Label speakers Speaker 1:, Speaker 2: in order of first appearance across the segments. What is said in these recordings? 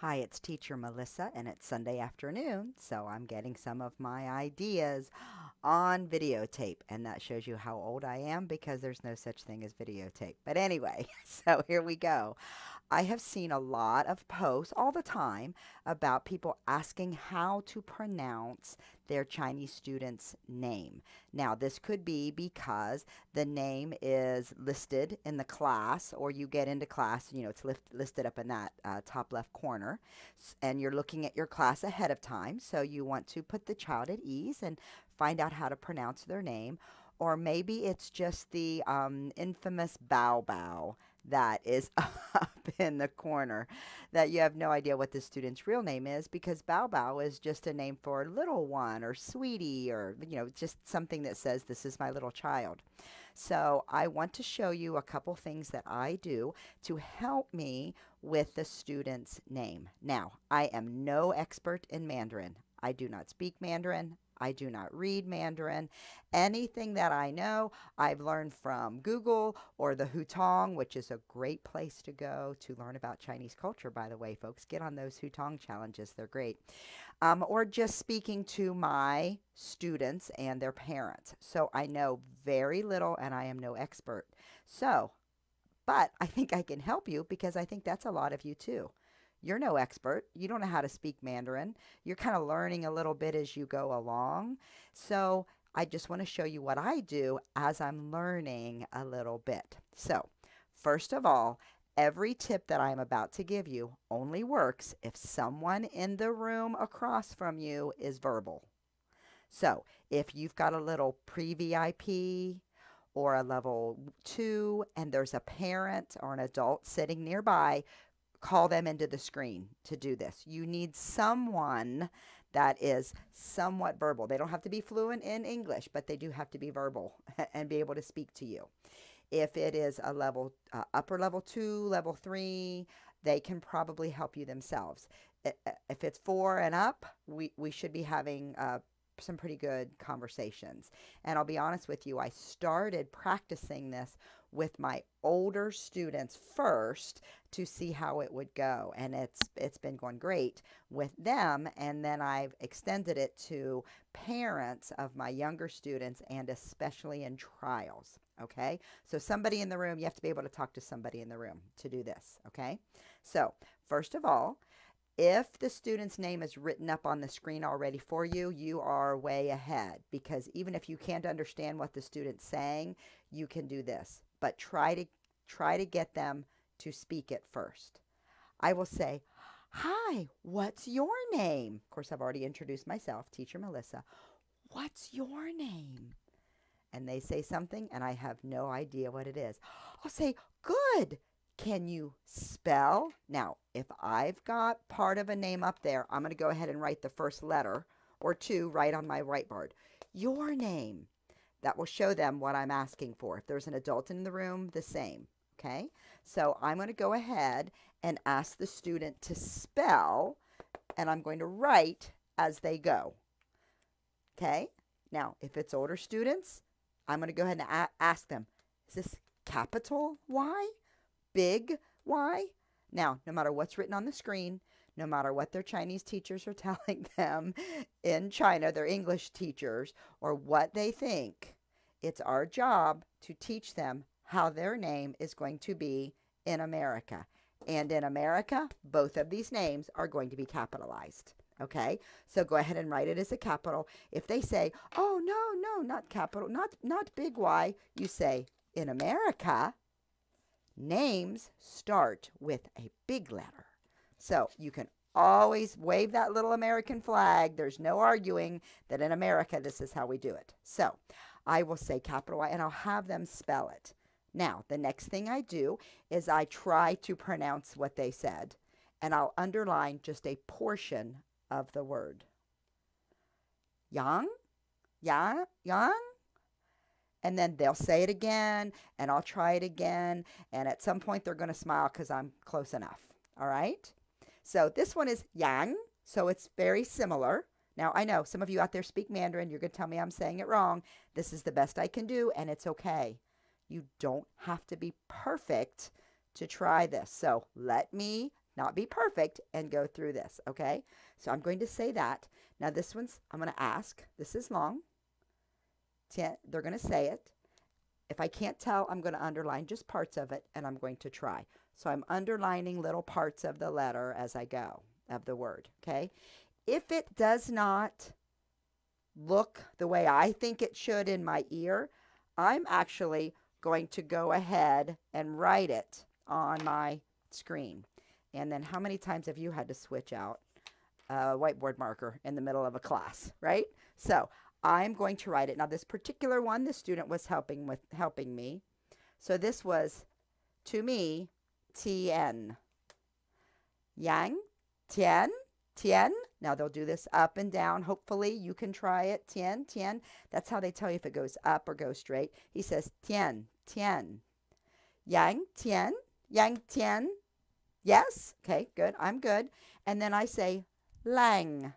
Speaker 1: Hi, it's teacher Melissa, and it's Sunday afternoon, so I'm getting some of my ideas on videotape. And that shows you how old I am because there's no such thing as videotape. But anyway, so here we go. I have seen a lot of posts all the time about people asking how to pronounce their Chinese student's name. Now, this could be because the name is listed in the class, or you get into class, it's listed up in that top left corner, and you're looking at your class ahead of time. So you want to put the child at ease and find out how to pronounce their name. Or maybe it's just the infamous Bao Bao that is up in the corner that you have no idea what the student's real name is, because Bao Bao is just a name for little one or sweetie, or just something that says this is my little child. So I want to show you a couple things that I do to help me with the student's name. Now, I am no expert in Mandarin. I do not speak Mandarin. I do not read Mandarin. Anything that I know, I've learned from Google or the Hutong, which is a great place to go to learn about Chinese culture, by the way, folks. Get on those Hutong challenges. They're great. Or just speaking to my students and their parents. So I know very little and I am no expert. So, but I think I can help you because I think that's a lot of you too. You're no expert. You don't know how to speak Mandarin. You're kind of learning a little bit as you go along. So I just want to show you what I do as I'm learning a little bit. So first of all, every tip that I'm about to give you only works if someone in the room across from you is verbal. So if you've got a little pre-VIP or a level 2 and there's a parent or an adult sitting nearby, call them into the screen to do this. You need someone that is somewhat verbal. They don't have to be fluent in English, but they do have to be verbal and be able to speak to you. If it is a level, upper level 2, level 3, they can probably help you themselves. If it's 4 and up, we should be having some pretty good conversations. And I'll be honest with you, I started practicing this with my older students first to see how it would go, and it's been going great with them, and then I've extended it to parents of my younger students, and especially in trials. Okay, so somebody in the room, you have to be able to talk to somebody in the room to do this. Okay, so first of all, if the student's name is written up on the screen already for you, you are way ahead, because even if you can't understand what the student's saying, you can do this. But try to get them to speak it first. I will say, "Hi, what's your name?" Of course, I've already introduced myself, teacher Melissa. "What's your name?" And they say something and I have no idea what it is. I'll say, "Good. Can you spell?" Now, if I've got part of a name up there, I'm going to go ahead and write the first letter or two right on my whiteboard. Your name. That will show them what I'm asking for. If there's an adult in the room, the same. Okay? So I'm going to go ahead and ask the student to spell, and I'm going to write as they go. Okay? Now, if it's older students, I'm going to go ahead and ask them, is this capital Y? Big Y? Now, no matter what's written on the screen, no matter what their Chinese teachers are telling them in China, their English teachers, or what they think, it's our job to teach them how their name is going to be in America. And in America, both of these names are going to be capitalized. Okay, so go ahead and write it as a capital. If they say, "Oh, no, not capital, not big Y," you say, "In America, names start with a big letter." So you can always wave that little American flag. There's no arguing that in America, this is how we do it. So I will say capital Y, and I'll have them spell it. Now, the next thing I do is I try to pronounce what they said, and I'll underline just a portion of the word. Yang, yang, yang. And then they'll say it again, and I'll try it again, and at some point they're going to smile because I'm close enough. All right? So this one is yang, so it's very similar. Now, I know some of you out there speak Mandarin. You're going to tell me I'm saying it wrong. This is the best I can do, and it's okay. You don't have to be perfect to try this. So let me not be perfect, and go through this, okay? So I'm going to say that. Now this one's, I'm going to ask. This is long. They're going to say it. If I can't tell, I'm going to underline just parts of it, and I'm going to try. So I'm underlining little parts of the letter as I go, of the word, okay? If it does not look the way I think it should in my ear, I'm actually going to go ahead and write it on my screen. And then how many times have you had to switch out a whiteboard marker in the middle of a class, right? So I'm going to write it. Now this particular one, the student was helping me. So this was, to me, Tien. Yang, Tien, Tien. Now they'll do this up and down. Hopefully you can try it. Tien, Tien. That's how they tell you if it goes up or goes straight. He says Tien, Tien. Yang, Tien, Yang, Tien. Yes? Okay, good. I'm good. And then I say Lang.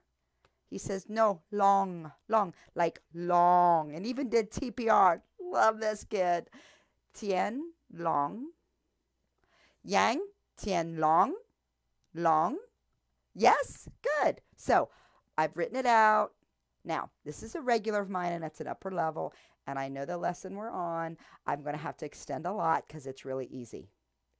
Speaker 1: He says, no, long, long, like long. And even did TPR. Love this kid. Tien, long. Yang, Tien, long, long. Yes? Good. So I've written it out. Now, this is a regular of mine, and it's an upper level. And I know the lesson we're on, I'm going to have to extend a lot because it's really easy.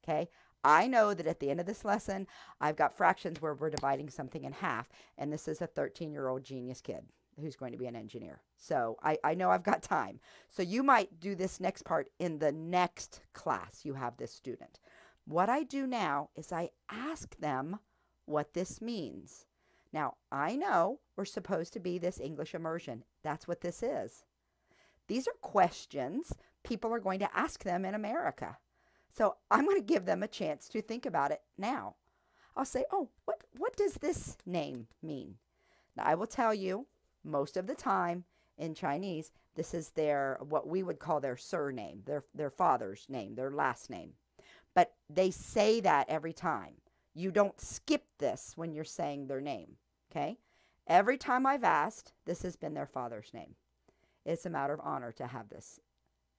Speaker 1: Okay? I know that at the end of this lesson, I've got fractions where we're dividing something in half. And this is a 13-year-old genius kid who's going to be an engineer. So I know I've got time. So you might do this next part in the next class you have this student. What I do now is I ask them what this means. Now, I know we're supposed to be this English immersion. That's what this is. These are questions people are going to ask them in America. So I'm going to give them a chance to think about it now. I'll say, oh, what does this name mean? Now, I will tell you, most of the time in Chinese, this is their, what we would call their surname, their father's name, their last name. But they say that every time. You don't skip this when you're saying their name, okay? Every time I've asked, this has been their father's name. It's a matter of honor to have this,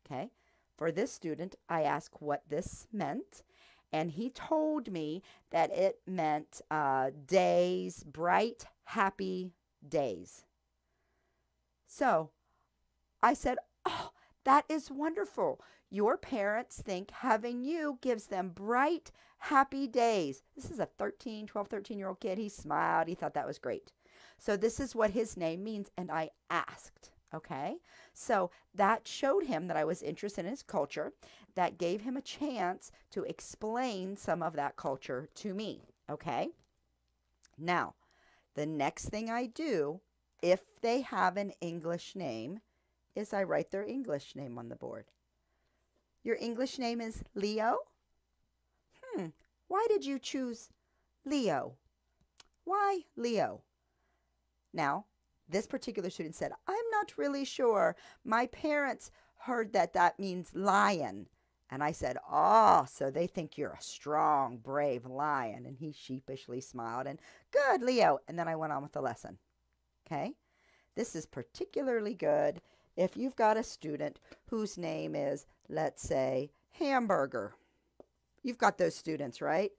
Speaker 1: okay? For this student, I asked what this meant, and he told me that it meant days, bright, happy days. So I said, oh, that is wonderful. Your parents think having you gives them bright, happy days. This is a 12, 13-year-old kid. He smiled. He thought that was great. So this is what his name means, and I asked. Okay, so that showed him that I was interested in his culture. That gave him a chance to explain some of that culture to me. Okay, now the next thing I do, if they have an English name, is I write their English name on the board. Your English name is Leo? Why did you choose Leo? Why Leo? Now, this particular student said, I'm not really sure. My parents heard that that means lion. And I said, oh, so they think you're a strong, brave lion. And he sheepishly smiled and, good, Leo. And then I went on with the lesson. Okay? This is particularly good if you've got a student whose name is, let's say, Hamburger. You've got those students, right?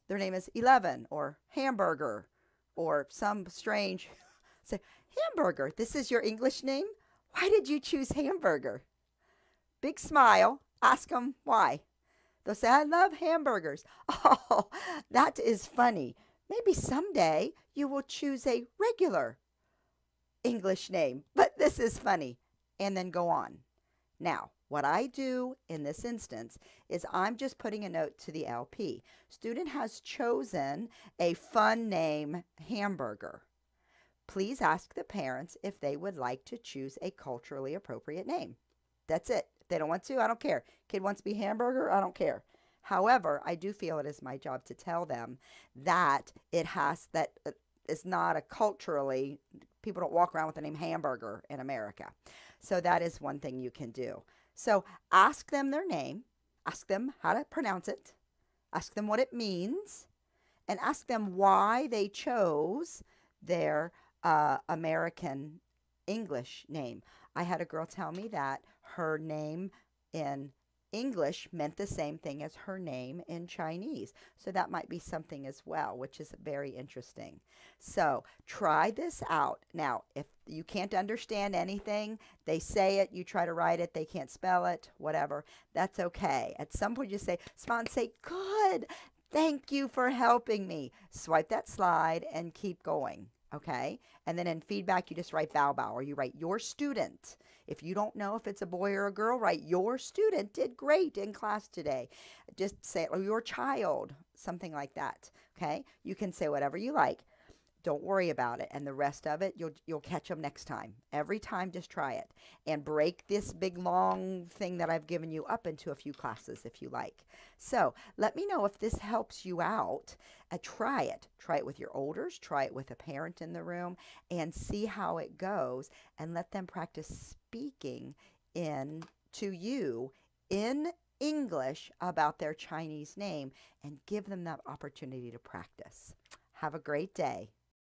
Speaker 1: Their name is 11 or Hamburger or some strange... Say, Hamburger, this is your English name? Why did you choose Hamburger? Big smile. Ask them why. They'll say, I love hamburgers. Oh, that is funny. Maybe someday you will choose a regular English name, but this is funny. And then go on. Now, what I do in this instance is I'm just putting a note to the LP. Student has chosen a fun name, Hamburger. Please ask the parents if they would like to choose a culturally appropriate name. That's it. If they don't want to, I don't care. Kid wants to be Hamburger, I don't care. However, I do feel it is my job to tell them that is not a culturally, people don't walk around with the name Hamburger in America. So that is one thing you can do. So ask them their name, ask them how to pronounce it, ask them what it means, and ask them why they chose their American English name. I had a girl tell me that her name in English meant the same thing as her name in Chinese. So that might be something as well, which is very interesting. So try this out. Now, if you can't understand anything, they say it, you try to write it, they can't spell it, whatever, that's okay. At some point you say, smile and say, good, thank you for helping me. Swipe that slide and keep going. Okay, and then in feedback, you just write bow bow, or you write your student. If you don't know if it's a boy or a girl, write your student did great in class today. Just say, or your child, something like that. Okay, you can say whatever you like. Don't worry about it, and the rest of it, you'll catch them next time. Every time, just try it, and break this big long thing that I've given you up into a few classes if you like. So let me know if this helps you out. Try it. Try it with your olders. Try it with a parent in the room, and see how it goes. And let them practice speaking to you in English about their Chinese name, and give them that opportunity to practice. Have a great day.